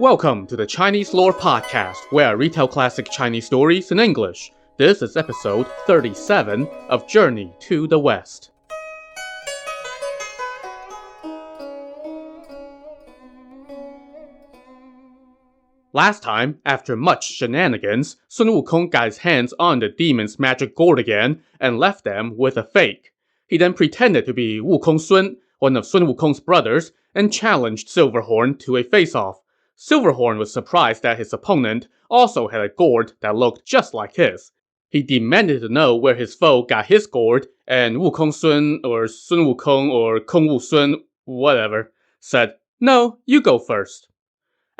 Welcome to the Chinese Lore Podcast, where I retell classic Chinese stories in English. This is episode 37 of Journey to the West. Last time, after much shenanigans, Sun Wukong got his hands on the demon's magic gourd again and left them with a fake. He then pretended to be Wukong Sun, one of Sun Wukong's brothers, and challenged Silverhorn to a face-off. Silverhorn was surprised that his opponent also had a gourd that looked just like his. He demanded to know where his foe got his gourd, and Wukong Sun or Sun Wukong or Kong Wu Sun, whatever, said, "No, you go first."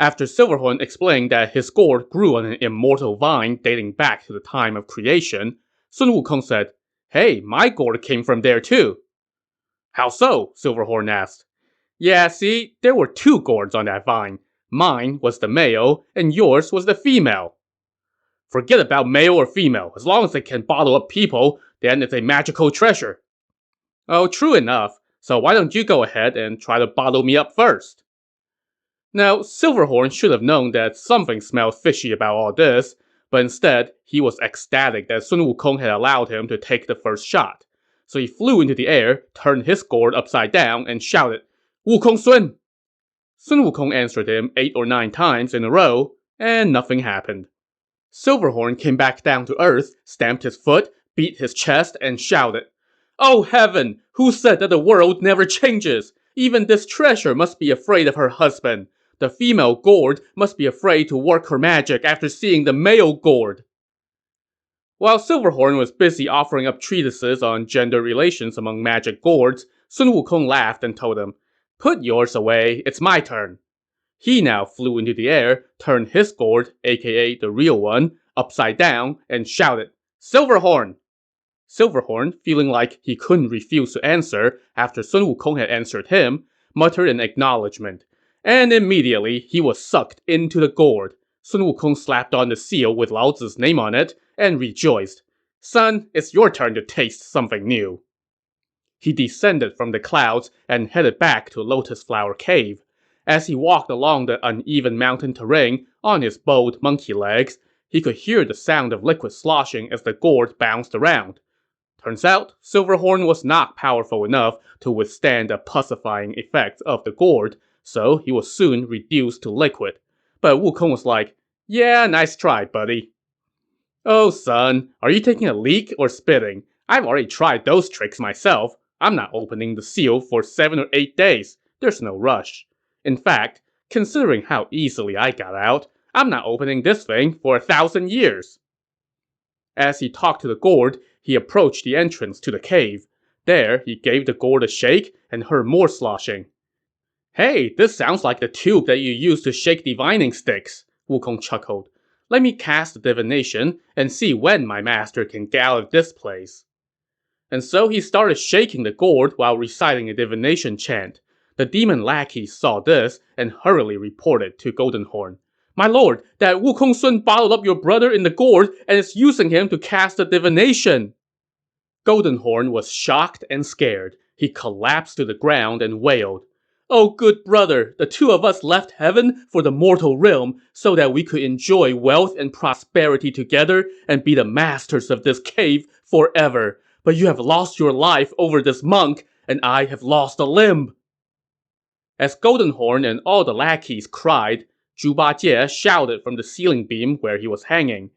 After Silverhorn explained that his gourd grew on an immortal vine dating back to the time of creation, Sun Wukong said, "Hey, my gourd came from there too." "How so?" Silverhorn asked. "Yeah, see, there were two gourds on that vine. Mine was the male, and yours was the female." "Forget about male or female. As long as it can bottle up people, then it's a magical treasure." "Oh, true enough. So why don't you go ahead and try to bottle me up first?" Now, Silverhorn should have known that something smelled fishy about all this, but instead, he was ecstatic that Sun Wukong had allowed him to take the first shot. So he flew into the air, turned his gourd upside down, and shouted, "Wukong Sun!" Sun Wukong answered him 8 or 9 times in a row, and nothing happened. Silverhorn came back down to earth, stamped his foot, beat his chest, and shouted, "Oh heaven! Who said that the world never changes? Even this treasure must be afraid of her husband. The female gourd must be afraid to work her magic after seeing the male gourd." While Silverhorn was busy offering up treatises on gender relations among magic gourds, Sun Wukong laughed and told him, "Put yours away, it's my turn." He now flew into the air, turned his gourd, aka the real one, upside down, and shouted, "Silverhorn!" Silverhorn, feeling like he couldn't refuse to answer after Sun Wukong had answered him, muttered an acknowledgement, and immediately he was sucked into the gourd. Sun Wukong slapped on the seal with Lao Zi's name on it and rejoiced. "Son, it's your turn to taste something new." He descended from the clouds and headed back to Lotus Flower Cave. As he walked along the uneven mountain terrain on his bowed monkey legs, he could hear the sound of liquid sloshing as the gourd bounced around. Turns out, Silverhorn was not powerful enough to withstand the pacifying effects of the gourd, so he was soon reduced to liquid. But Wukong was like, "Yeah, nice try, buddy." "Oh son, are you taking a leak or spitting? I've already tried those tricks myself. I'm not opening the seal for 7 or 8 days. There's no rush. In fact, considering how easily I got out, I'm not opening this thing for 1,000 years. As he talked to the gourd, he approached the entrance to the cave. There, he gave the gourd a shake and heard more sloshing. "Hey, this sounds like the tube that you use to shake divining sticks," Wukong chuckled. "Let me cast a divination and see when my master can get out of this place." And so he started shaking the gourd while reciting a divination chant. The demon lackeys saw this and hurriedly reported to Goldenhorn. "My lord, that Wukong Sun bottled up your brother in the gourd and is using him to cast a divination." Goldenhorn was shocked and scared. He collapsed to the ground and wailed, "Oh good brother, the two of us left heaven for the mortal realm so that we could enjoy wealth and prosperity together and be the masters of this cave forever. But you have lost your life over this monk, and I have lost a limb." As Goldenhorn and all the lackeys cried, Zhu Bajie shouted from the ceiling beam where he was hanging,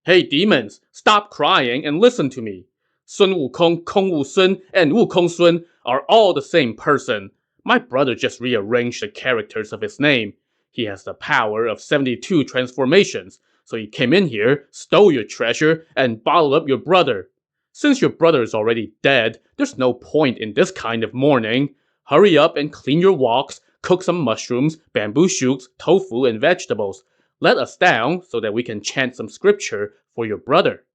"Hey demons, stop crying and listen to me. Sun Wukong, Kong Wu Sun, and Wukong Sun are all the same person. My brother just rearranged the characters of his name. He has the power of 72 transformations, so he came in here, stole your treasure, and bottled up your brother. Since your brother is already dead, there's no point in this kind of mourning. Hurry up and clean your walks, cook some mushrooms, bamboo shoots, tofu, and vegetables. Let us down so that we can chant some scripture for your brother."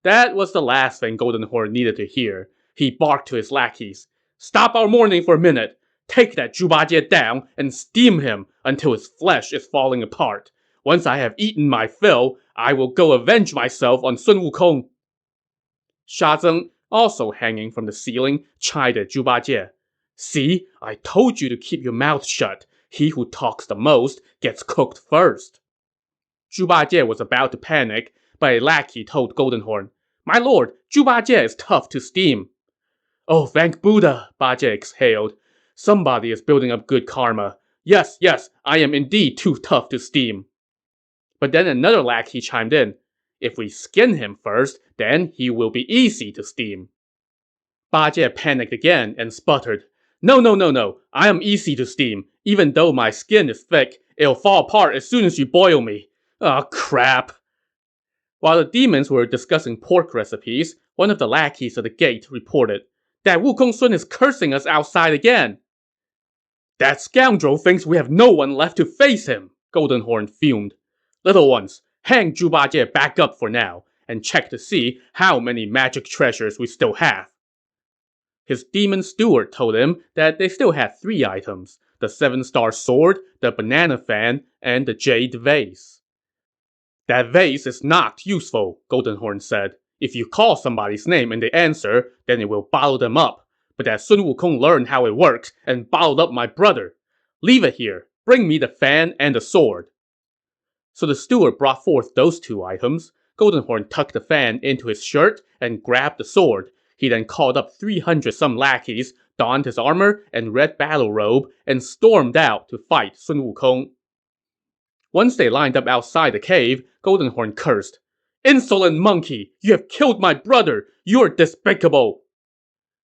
That was the last thing Goldenhorn needed to hear. He barked to his lackeys, "Stop our mourning for a minute. Take that Zhu Bajie down and steam him until his flesh is falling apart. Once I have eaten my fill, I will go avenge myself on Sun Wukong." Sha Zeng, also hanging from the ceiling, chided Zhu Bajie. "See, I told you to keep your mouth shut. He who talks the most gets cooked first. Zhu Bajie was about to panic, but a lackey told Goldenhorn, "My lord, Zhu Bajie is tough to steam." "Oh, thank Buddha," Bajie exhaled. "Somebody is building up good karma. Yes, yes, I am indeed too tough to steam." But then another lackey chimed in. "If we skin him first, then he will be easy to steam." Bajie panicked again and sputtered. "No, no, no, no. I am easy to steam. Even though my skin is thick, it'll fall apart as soon as you boil me. Ah, crap." While the demons were discussing pork recipes, one of the lackeys at the gate reported, "That Wukong Sun is cursing us outside again." "That scoundrel thinks we have no one left to face him," Goldenhorn fumed. "Little ones, hang Zhu Bajie back up for now, and check to see how many magic treasures we still have." His demon steward told him that they still had 3 items: the 7-star sword, the banana fan, and the jade vase. "That vase is not useful," Goldenhorn said. "If you call somebody's name and they answer, then it will bottle them up. But that Sun Wukong learned how it works and bottled up my brother. Leave it here. Bring me the fan and the sword." So the steward brought forth those 2 items. Goldenhorn tucked the fan into his shirt and grabbed the sword. He then called up 300-some lackeys, donned his armor and red battle robe, and stormed out to fight Sun Wukong. Once they lined up outside the cave, Goldenhorn cursed. "Insolent monkey! You have killed my brother! You are despicable!"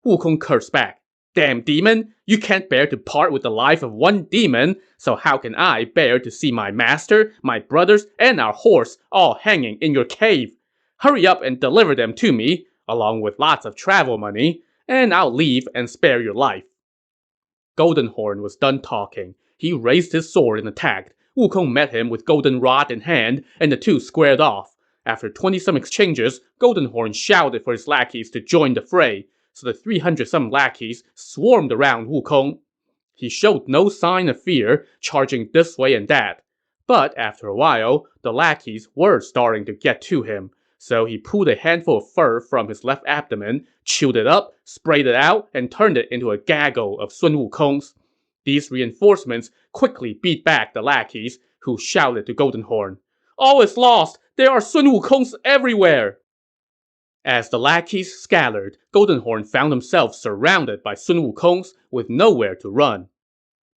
Wukong cursed back. "Damn demon! You can't bear to part with the life of one demon, so how can I bear to see my master, my brothers, and our horse all hanging in your cave? Hurry up and deliver them to me, along with lots of travel money, and I'll leave and spare your life." Goldenhorn was done talking. He raised his sword and attacked. Wukong met him with golden rod in hand, and the two squared off. After 20-some exchanges, Goldenhorn shouted for his lackeys to join the fray, so the 300-some lackeys swarmed around Wukong. He showed no sign of fear, charging this way and that. But after a while, the lackeys were starting to get to him, so he pulled a handful of fur from his left abdomen, chewed it up, sprayed it out, and turned it into a gaggle of Sun Wukong's. These reinforcements quickly beat back the lackeys, who shouted to Goldenhorn, "All is lost! There are Sun Wukongs everywhere!" As the lackeys scattered, Goldenhorn found himself surrounded by Sun Wukongs with nowhere to run.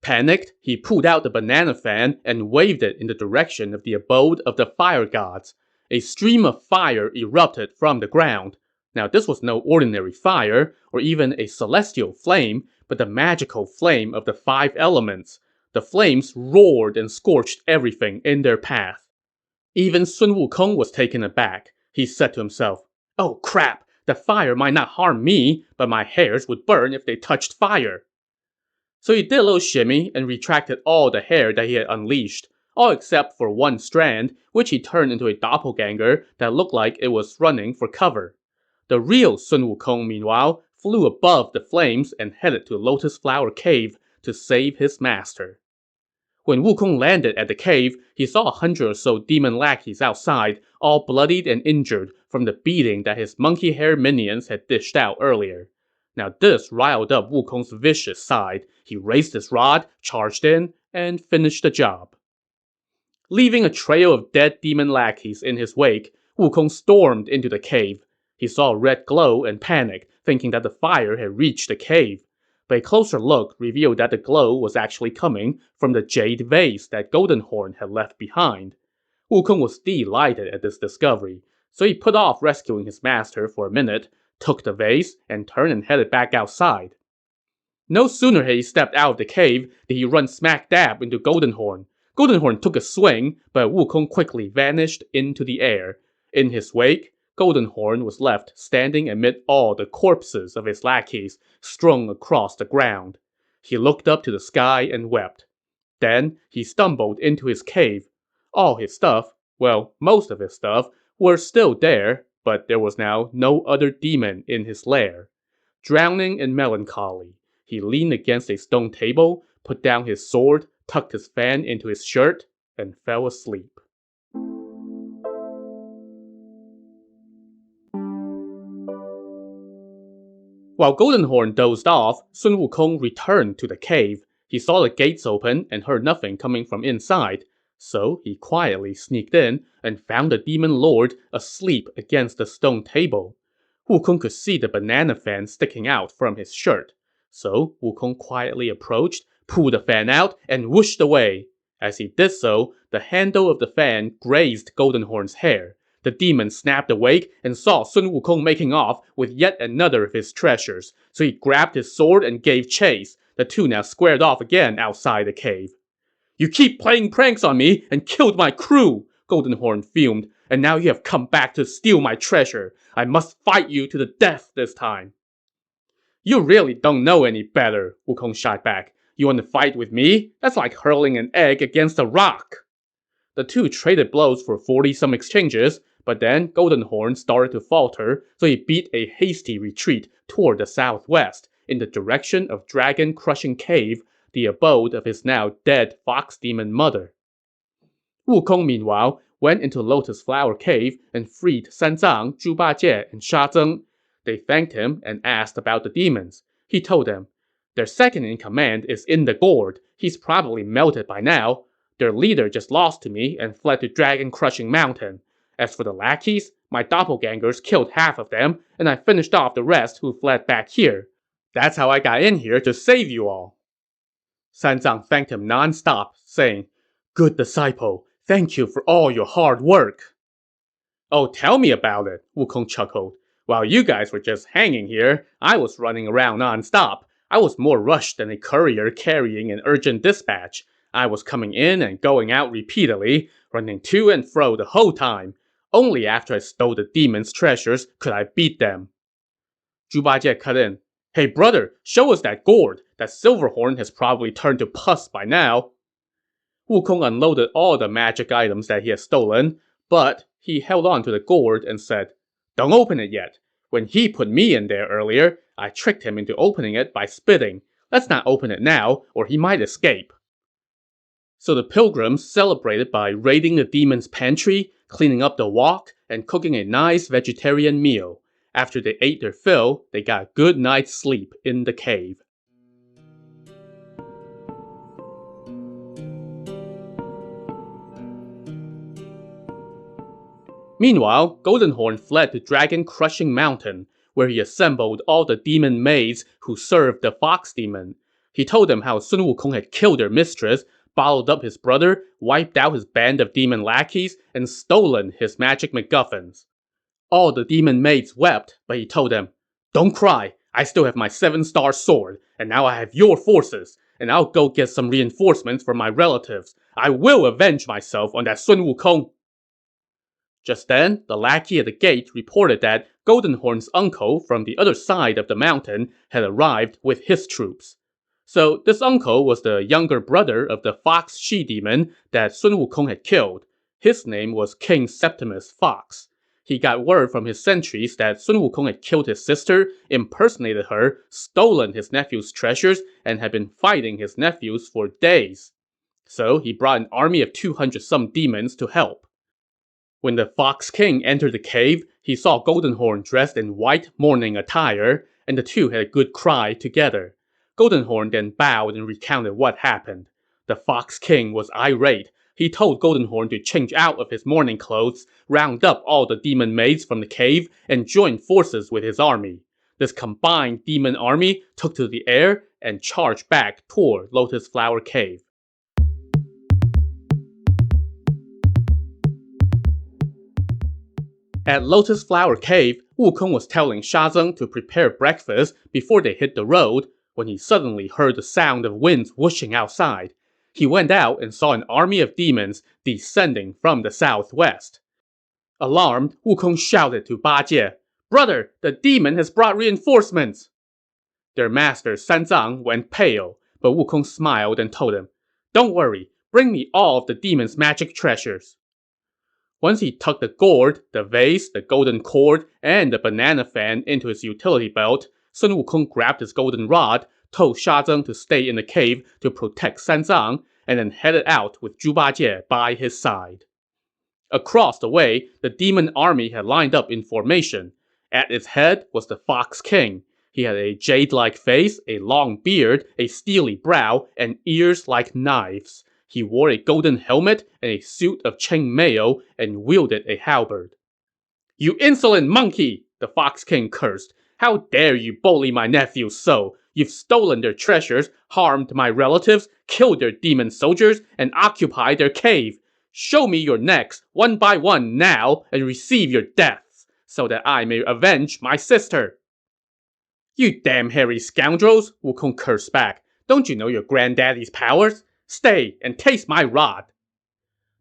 Panicked, he pulled out the banana fan and waved it in the direction of the abode of the fire gods. A stream of fire erupted from the ground. Now, this was no ordinary fire, or even a celestial flame, but the magical flame of the 5 elements. The flames roared and scorched everything in their path. Even Sun Wukong was taken aback. He said to himself, "Oh crap, the fire might not harm me, but my hairs would burn if they touched fire." So he did a little shimmy and retracted all the hair that he had unleashed, all except for one strand, which he turned into a doppelganger that looked like it was running for cover. The real Sun Wukong, meanwhile, flew above the flames and headed to Lotus Flower Cave to save his master. When Wukong landed at the cave, he saw 100 or so demon lackeys outside, all bloodied and injured from the beating that his monkey hair minions had dished out earlier. Now this riled up Wukong's vicious side. He raised his rod, charged in, and finished the job. Leaving a trail of dead demon lackeys in his wake, Wukong stormed into the cave. He saw a red glow and panicked, thinking that the fire had reached the cave. But a closer look revealed that the glow was actually coming from the jade vase that Goldenhorn had left behind. Wukong was delighted at this discovery, so he put off rescuing his master for a minute, took the vase, and turned and headed back outside. No sooner had he stepped out of the cave did he run smack dab into Goldenhorn. Goldenhorn took a swing, but Wukong quickly vanished into the air. In his wake, Goldenhorn was left standing amid all the corpses of his lackeys strung across the ground. He looked up to the sky and wept. Then he stumbled into his cave. All his stuff, well, most of his stuff, were still there, but there was now no other demon in his lair. Drowning in melancholy, he leaned against a stone table, put down his sword, tucked his fan into his shirt, and fell asleep. While Goldenhorn dozed off, Sun Wukong returned to the cave. He saw the gates open and heard nothing coming from inside, so he quietly sneaked in and found the demon lord asleep against the stone table. Wukong could see the banana fan sticking out from his shirt. So Wukong quietly approached, pulled the fan out, and whooshed away. As he did so, the handle of the fan grazed Goldenhorn's hair. The demon snapped awake and saw Sun Wukong making off with yet another of his treasures, so he grabbed his sword and gave chase. The two now squared off again outside the cave. "You keep playing pranks on me and killed my crew," Goldenhorn fumed, "and now you have come back to steal my treasure. I must fight you to the death this time." "You really don't know any better," Wukong shot back. "You want to fight with me? That's like hurling an egg against a rock." The two traded blows for 40-some exchanges, but then Goldenhorn started to falter, so he beat a hasty retreat toward the southwest, in the direction of Dragon Crushing Cave, the abode of his now dead fox demon mother. Wukong, meanwhile, went into Lotus Flower Cave and freed Sanzang, Zhu Bajie, and Sha Zeng. They thanked him and asked about the demons. He told them, "Their second-in-command is in the gourd. He's probably melted by now. Their leader just lost to me and fled to Dragon Crushing Mountain. As for the lackeys, my doppelgangers killed half of them, and I finished off the rest who fled back here. That's how I got in here to save you all." Sanzang thanked him non-stop, saying, "Good disciple, thank you for all your hard work." "Oh, tell me about it," Wukong chuckled. "While you guys were just hanging here, I was running around non-stop. I was more rushed than a courier carrying an urgent dispatch. I was coming in and going out repeatedly, running to and fro the whole time. Only after I stole the demons' treasures could I beat them." Zhu Bajie cut in. "Hey brother, show us that gourd. That Silverhorn has probably turned to pus by now." Wukong unloaded all the magic items that he had stolen, but he held on to the gourd and said, "Don't open it yet. When he put me in there earlier, I tricked him into opening it by spitting. Let's not open it now, or he might escape." So the pilgrims celebrated by raiding the demon's pantry, cleaning up the walk, and cooking a nice vegetarian meal. After they ate their fill, they got a good night's sleep in the cave. Meanwhile, Goldenhorn fled to Dragon Crushing Mountain, where he assembled all the demon maids who served the fox demon. He told them how Sun Wukong had killed their mistress, bottled up his brother, wiped out his band of demon lackeys, and stolen his magic MacGuffins. All the demon maids wept, but he told them, "Don't cry, I still have my 7-star sword, and now I have your forces, and I'll go get some reinforcements for my relatives. I will avenge myself on that Sun Wukong." Just then, the lackey at the gate reported that Goldenhorn's uncle from the other side of the mountain had arrived with his troops. So this uncle was the younger brother of the fox she-demon that Sun Wukong had killed. His name was King Septimus Fox. He got word from his sentries that Sun Wukong had killed his sister, impersonated her, stolen his nephew's treasures, and had been fighting his nephews for days. So he brought an army of 200-some demons to help. When the Fox King entered the cave, he saw Goldenhorn dressed in white mourning attire, and the two had a good cry together. Goldenhorn then bowed and recounted what happened. The Fox King was irate. He told Goldenhorn to change out of his mourning clothes, round up all the demon maids from the cave, and join forces with his army. This combined demon army took to the air and charged back toward Lotus Flower Cave. At Lotus Flower Cave, Wukong was telling Sha Zeng to prepare breakfast before they hit the road, when he suddenly heard the sound of winds whooshing outside. He went out and saw an army of demons descending from the southwest. Alarmed, Wukong shouted to Bajie, "Brother, the demon has brought reinforcements!" Their master Sanzang went pale, but Wukong smiled and told him, "Don't worry, bring me all of the demon's magic treasures." Once he tucked the gourd, the vase, the golden cord, and the banana fan into his utility belt, Sun Wukong grabbed his golden rod, told Sha Zeng to stay in the cave to protect Sanzang, and then headed out with Zhu Bajie by his side. Across the way, the demon army had lined up in formation. At its head was the Fox King. He had a jade-like face, a long beard, a steely brow, and ears like knives. He wore a golden helmet and a suit of chainmail and wielded a halberd. "You insolent monkey!" the Fox King cursed. "How dare you bully my nephew so? You've stolen their treasures, harmed my relatives, killed their demon soldiers, and occupied their cave. Show me your necks, one by one now, and receive your deaths, so that I may avenge my sister." "You damn hairy scoundrels!" Wukong cursed back. "Don't you know your granddaddy's powers? Stay and taste my rod!"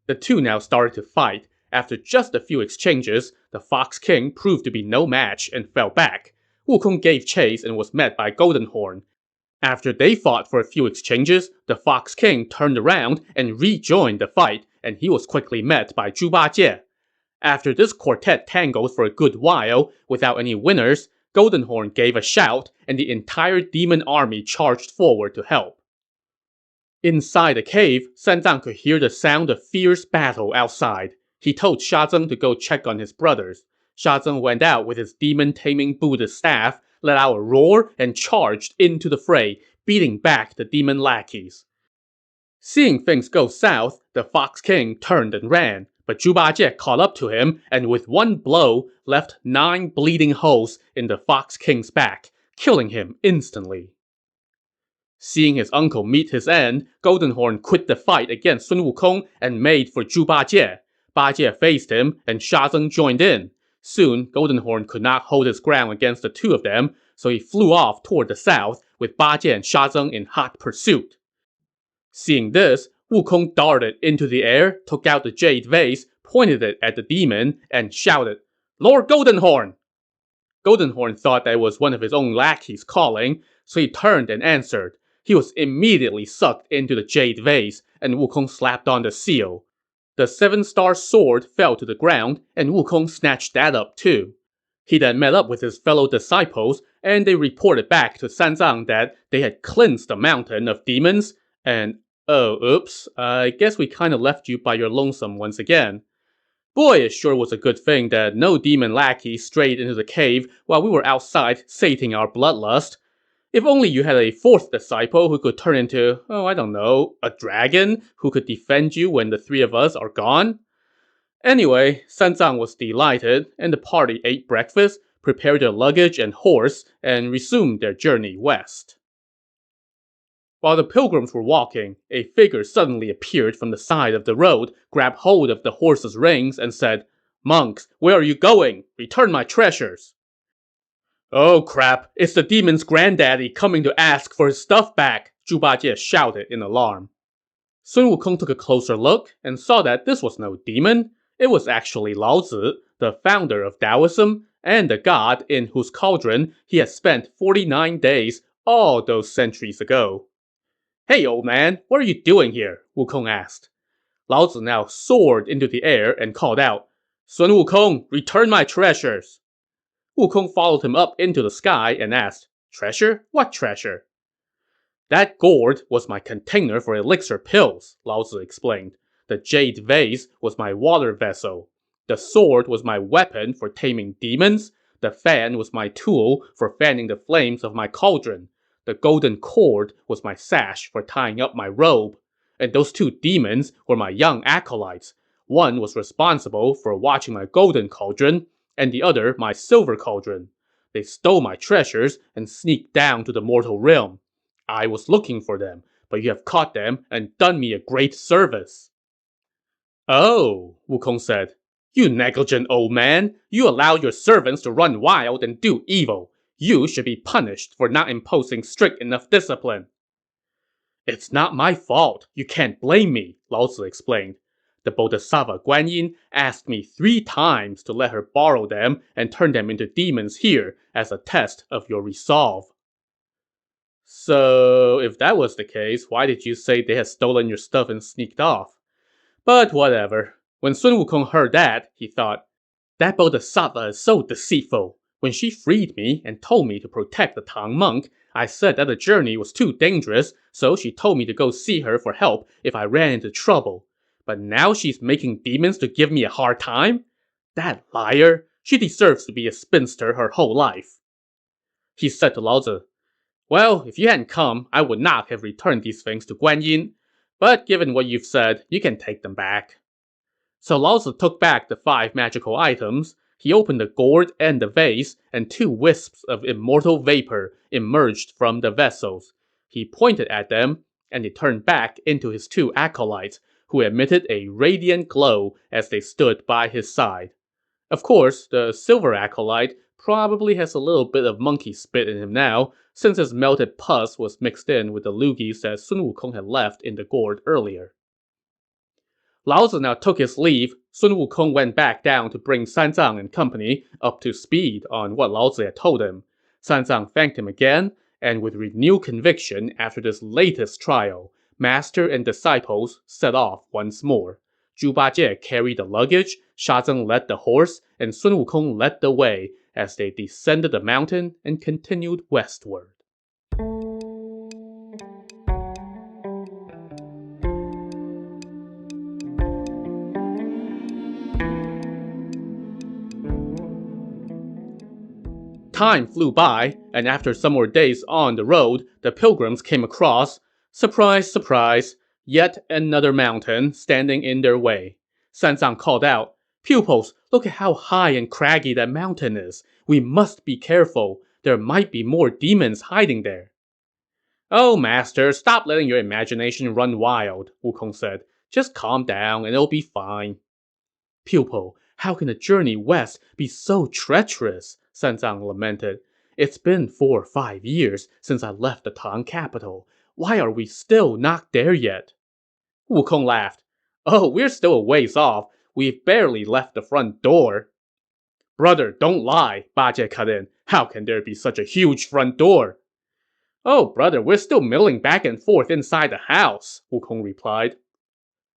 The two now started to fight. After just a few exchanges, the Fox King proved to be no match and fell back. Wukong gave chase and was met by Golden Horn. After they fought for a few exchanges, the Fox King turned around and rejoined the fight, and he was quickly met by Zhuba Jie. After this quartet tangled for a good while, without any winners, Golden Horn gave a shout, and the entire demon army charged forward to help. Inside the cave, Sanzang could hear the sound of fierce battle outside. He told Sha Zeng to go check on his brothers. Sha Zeng went out with his demon-taming Buddhist staff, let out a roar, and charged into the fray, beating back the demon lackeys. Seeing things go south, the Fox King turned and ran, but Zhuba Jie caught up to him and with one blow left 9 bleeding holes in the Fox King's back, killing him instantly. Seeing his uncle meet his end, Golden Horn quit the fight against Sun Wukong and made for Zhuba Jie. Ba Jie faced him, and Sha Zeng joined in. Soon, Golden Horn could not hold his ground against the two of them, so he flew off toward the south, with Ba Jie and Sha Zeng in hot pursuit. Seeing this, Wukong darted into the air, took out the jade vase, pointed it at the demon, and shouted, "Lord Golden Horn!" Golden Horn thought that it was one of his own lackeys calling, so he turned and answered. He was immediately sucked into the jade vase, and Wukong slapped on the seal. The 7-star sword fell to the ground, and Wukong snatched that up too. He then met up with his fellow disciples, and they reported back to Sanzang that they had cleansed the mountain of demons, and oh, oops, I guess we kinda left you by your lonesome once again. Boy, it sure was a good thing that no demon lackey strayed into the cave while we were outside sating our bloodlust. If only you had a 4th disciple who could turn into, oh, I don't know, a dragon who could defend you when the 3 of us are gone. Anyway, Sanzang was delighted, and the party ate breakfast, prepared their luggage and horse, and resumed their journey west. While the pilgrims were walking, a figure suddenly appeared from the side of the road, grabbed hold of the horse's reins, and said, "Monks, where are you going? Return my treasures." "Oh crap, it's the demon's granddaddy coming to ask for his stuff back," Zhuba Jie shouted in alarm. Sun Wukong took a closer look and saw that this was no demon. It was actually Lao Tzu, the founder of Taoism, and the god in whose cauldron he had spent 49 days all those centuries ago. "Hey, old man, what are you doing here?" Wukong asked. Lao Tzu now soared into the air and called out, "Sun Wukong, return my treasures." Wukong followed him up into the sky and asked, "Treasure? What treasure?" "That gourd was my container for elixir pills," Lao Tzu explained. "The jade vase was my water vessel. The sword was my weapon for taming demons. The fan was my tool for fanning the flames of my cauldron. The golden cord was my sash for tying up my robe. And those 2 demons were my young acolytes. One was responsible for watching my golden cauldron, and the other my silver cauldron. They stole my treasures and sneaked down to the mortal realm. I was looking for them, but you have caught them and done me a great service." "Oh," Wukong said. "You negligent old man. You allowed your servants to run wild and do evil. You should be punished for not imposing strict enough discipline." "It's not my fault. You can't blame me," Lao Tzu explained. "The Bodhisattva Guan Yin asked me 3 times to let her borrow them and turn them into demons here as a test of your resolve." "So, if that was the case, why did you say they had stolen your stuff and sneaked off?" But whatever. When Sun Wukong heard that, he thought, "That Bodhisattva is so deceitful. When she freed me and told me to protect the Tang monk, I said that the journey was too dangerous, so she told me to go see her for help if I ran into trouble. But now she's making demons to give me a hard time? That liar! She deserves to be a spinster her whole life." He said to Laozi, "Well, if you hadn't come, I would not have returned these things to Guan Yin. But given what you've said, you can take them back." So Laozi took back the 5 magical items. He opened the gourd and the vase, and 2 wisps of immortal vapor emerged from the vessels. He pointed at them, and they turned back into his 2 acolytes, who emitted a radiant glow as they stood by his side. Of course, the silver acolyte probably has a little bit of monkey spit in him now, since his melted pus was mixed in with the loogies that Sun Wukong had left in the gourd earlier. Laozi now took his leave. Sun Wukong went back down to bring Sanzang and company up to speed on what Laozi had told him. Sanzang thanked him again, and with renewed conviction after this latest trial, master and disciples set off once more. Zhu Bajie carried the luggage, Sha Zeng led the horse, and Sun Wukong led the way as they descended the mountain and continued westward. Time flew by, and after some more days on the road, the pilgrims came across, surprise, surprise, yet another mountain standing in their way. Sanzang called out, "Pupils, look at how high and craggy that mountain is. We must be careful. There might be more demons hiding there." "Oh, master, stop letting your imagination run wild," Wukong said. "Just calm down and it'll be fine." "Pupil, how can the journey west be so treacherous?" Sanzang lamented. "It's been 4 or 5 years since I left the Tang capital. Why are we still not there yet?" Wukong laughed. "Oh, we're still a ways off. We've barely left the front door." "Brother, don't lie," Bajie cut in. "How can there be such a huge front door?" "Oh, brother, we're still milling back and forth inside the house," Wukong replied.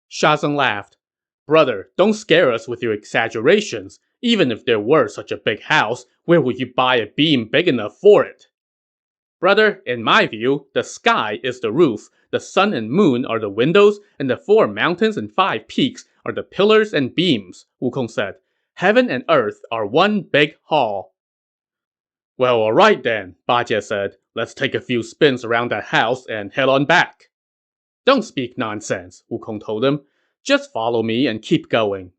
Sha Zeng laughed. "Brother, don't scare us with your exaggerations. Even if there were such a big house, where would you buy a beam big enough for it?" "Brother, in my view, the sky is the roof, the sun and moon are the windows, and the 4 mountains and 5 peaks are the pillars and beams," Wukong said. "Heaven and earth are one big hall." "Well, alright then," Bajie said. "Let's take a few spins around that house and head on back." "Don't speak nonsense," Wukong told him. "Just follow me and keep going."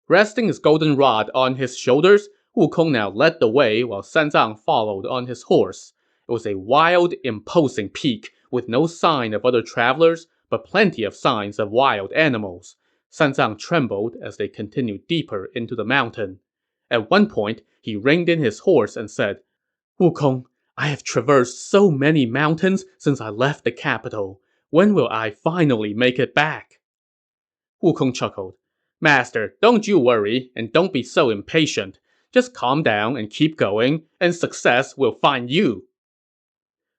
Resting his golden rod on his shoulders, Wukong now led the way while Sanzang followed on his horse. It was a wild, imposing peak with no sign of other travelers, but plenty of signs of wild animals. Sanzang trembled as they continued deeper into the mountain. At one point, he reined in his horse and said, "Wukong, I have traversed so many mountains since I left the capital. When will I finally make it back?" Wukong chuckled. "Master, don't you worry, and don't be so impatient. Just calm down and keep going, and success will find you."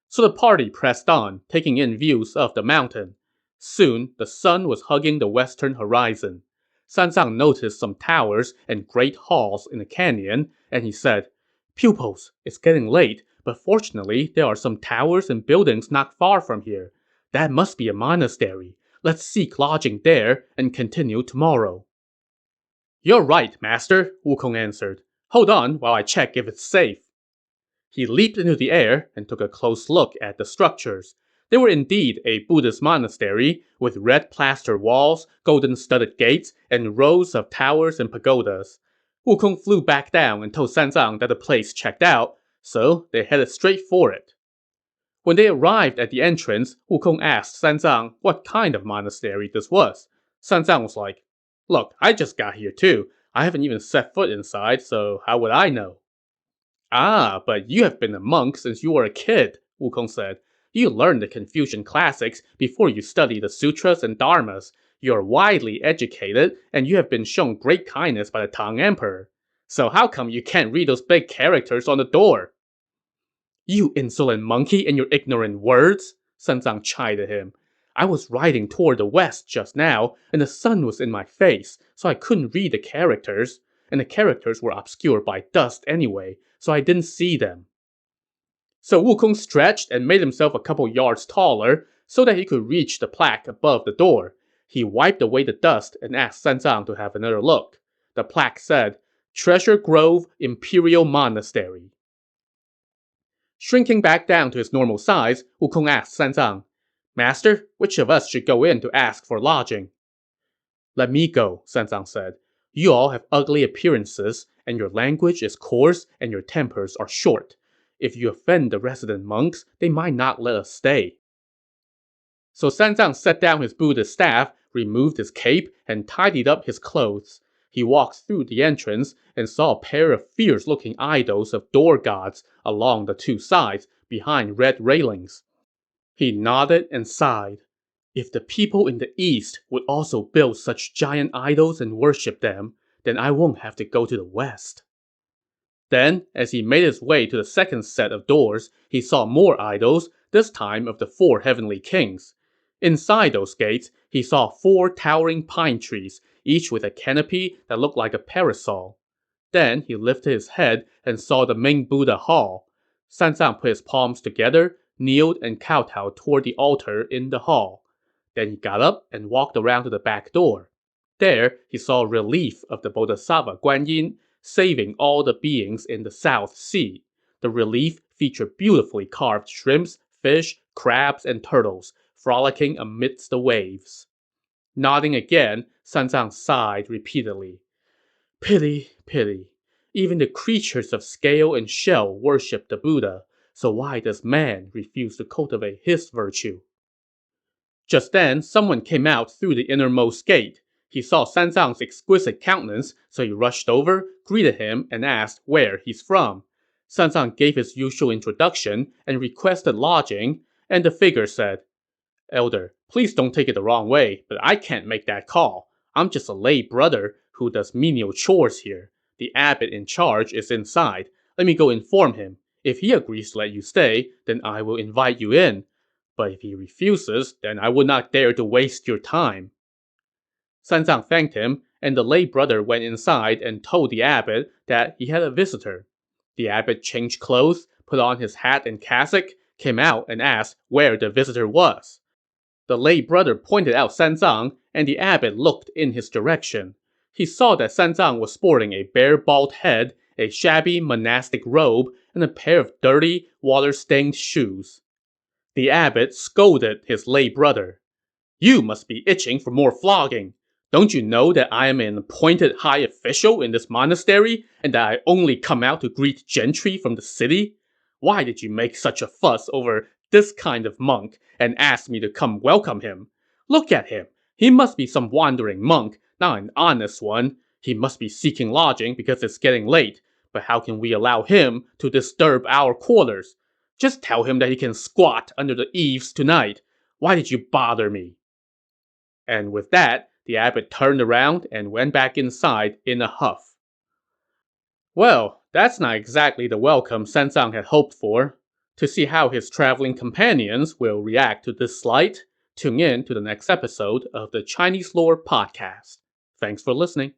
So the party pressed on, taking in views of the mountain. Soon, the sun was hugging the western horizon. Sanzang noticed some towers and great halls in the canyon, and he said, "Pupils, it's getting late, but fortunately there are some towers and buildings not far from here. That must be a monastery. Let's seek lodging there and continue tomorrow." "You're right, master," Wukong answered. "Hold on while I check if it's safe." He leaped into the air and took a close look at the structures. They were indeed a Buddhist monastery, with red plaster walls, golden-studded gates, and rows of towers and pagodas. Wukong flew back down and told Sanzang that the place checked out, so they headed straight for it. When they arrived at the entrance, Wukong asked Sanzang what kind of monastery this was. Sanzang was like, "Look, I just got here too. I haven't even set foot inside, so how would I know?" "Ah, but you have been a monk since you were a kid," Wukong said. "You learned the Confucian classics before you studied the sutras and dharmas. You are widely educated, and you have been shown great kindness by the Tang Emperor. So how come you can't read those big characters on the door?" "You insolent monkey and your ignorant words!" Sanzang chided him. "I was riding toward the west just now, and the sun was in my face, so I couldn't read the characters. And the characters were obscured by dust anyway, so I didn't see them." So Wukong stretched and made himself a couple yards taller so that he could reach the plaque above the door. He wiped away the dust and asked Sanzang to have another look. The plaque said, "Treasure Grove Imperial Monastery." Shrinking back down to his normal size, Wukong asked Sanzang, "Master, which of us should go in to ask for lodging?" "Let me go," Sanzang said. "You all have ugly appearances, and your language is coarse and your tempers are short. If you offend the resident monks, they might not let us stay." So Sanzang set down his Buddhist staff, removed his cape, and tidied up his clothes. He walked through the entrance and saw a pair of fierce-looking idols of door gods along the two sides, behind red railings. He nodded and sighed. If the people in the east would also build such giant idols and worship them, then I won't have to go to the west. Then, as he made his way to the second set of doors, he saw more idols, this time of the four heavenly kings. Inside those gates, he saw four towering pine trees, each with a canopy that looked like a parasol. Then he lifted his head and saw the main Buddha hall. Sanzang put his palms together, kneeled and kowtowed toward the altar in the hall. Then he got up and walked around to the back door. There, he saw a relief of the Bodhisattva Guanyin, saving all the beings in the South Sea. The relief featured beautifully carved shrimps, fish, crabs, and turtles, frolicking amidst the waves. Nodding again, Sanzang sighed repeatedly. Pity, pity. Even the creatures of scale and shell worship the Buddha, so why does man refuse to cultivate his virtue? Just then, someone came out through the innermost gate. He saw Sanzang's exquisite countenance, so he rushed over, greeted him, and asked where he's from. Sanzang gave his usual introduction and requested lodging, and the figure said, "Elder, please don't take it the wrong way, but I can't make that call. I'm just a lay brother who does menial chores here. The abbot in charge is inside. Let me go inform him. If he agrees to let you stay, then I will invite you in. But if he refuses, then I would not dare to waste your time." Sanzang thanked him, and the lay brother went inside and told the abbot that he had a visitor. The abbot changed clothes, put on his hat and cassock, came out and asked where the visitor was. The lay brother pointed out Sanzang, and the abbot looked in his direction. He saw that Sanzang was sporting a bare bald head, a shabby monastic robe, and a pair of dirty, water-stained shoes. The abbot scolded his lay brother. "You must be itching for more flogging. Don't you know that I am an appointed high official in this monastery, and that I only come out to greet gentry from the city? Why did you make such a fuss over this kind of monk and ask me to come welcome him? Look at him. He must be some wandering monk, not an honest one. He must be seeking lodging because it's getting late. But how can we allow him to disturb our quarters? Just tell him that he can squat under the eaves tonight. Why did you bother me?" And with that, the abbot turned around and went back inside in a huff. Well, that's not exactly the welcome Sanzang had hoped for. To see how his traveling companions will react to this slight, tune in to the next episode of the Chinese Lore Podcast. Thanks for listening.